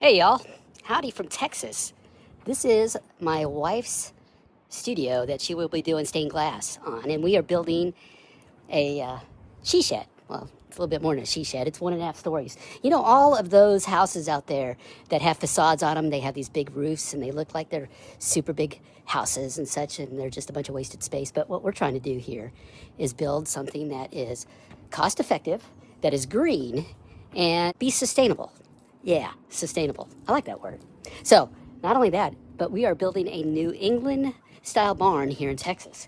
Hey y'all, howdy from Texas. This is my wife's studio that she will be doing stained glass on, and we are building a she shed. Well, it's a little bit more than a she shed. It's 1.5 stories. You know, all of those houses out there that have facades on them, they have these big roofs and they look like they're super big houses and such, and they're just a bunch of wasted space. But what we're trying to do here is build something that is cost effective, that is green, and be sustainable. Yeah, sustainable. I like that word. So, not only that, but we are building a New England style barn here in Texas.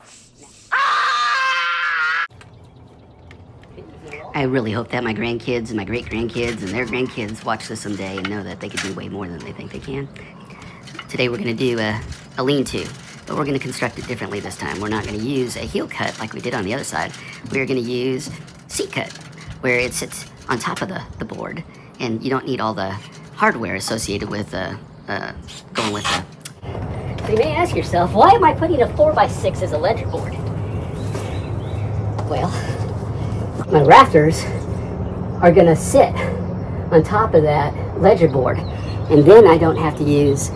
I really hope that my grandkids and my great-grandkids and their grandkids watch this someday and know that they can do way more than they think they can. Today we're going to do a lean-to, but we're going to construct it differently this time. We're not going to use a heel cut like we did on the other side. We're going to use seat cut, where it sits on top of the board, and you don't need all the hardware associated with going with the... So you may ask yourself, why am I putting a 4x6 as a ledger board? Well, my rafters are gonna sit on top of that ledger board, and then I don't have to use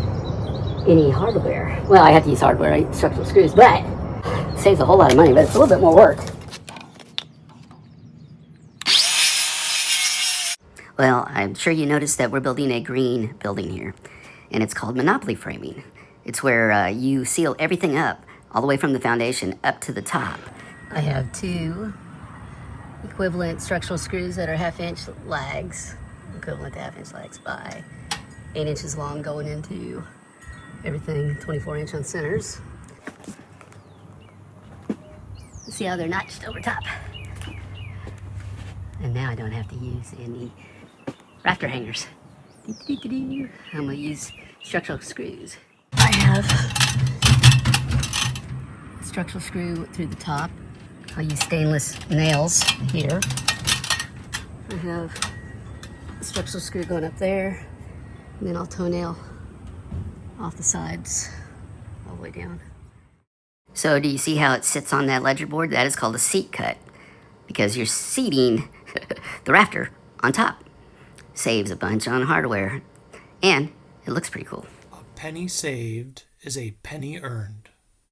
any hardware. Well, I have to use hardware, right? Structural screws, but it saves a whole lot of money, but it's a little bit more work. Well, I'm sure you noticed that we're building a green building here, and it's called monopoly framing. It's where you seal everything up, all the way from the foundation up to the top. I have 2 equivalent structural screws that are 1/2-inch lags, equivalent to 1/2-inch lags by 8 inches long, going into everything 24-inch on centers. See how they're notched over top? And now I don't have to use any rafter hangers. I'm gonna use structural screws. I have a structural screw through the top. I'll use stainless nails here. I have a structural screw going up there, and then I'll toenail off the sides all the way down. So do you see how it sits on that ledger board? That is called a seat cut, because you're seating the rafter on top. Saves a bunch on hardware, and it looks pretty cool. A penny saved is a penny earned.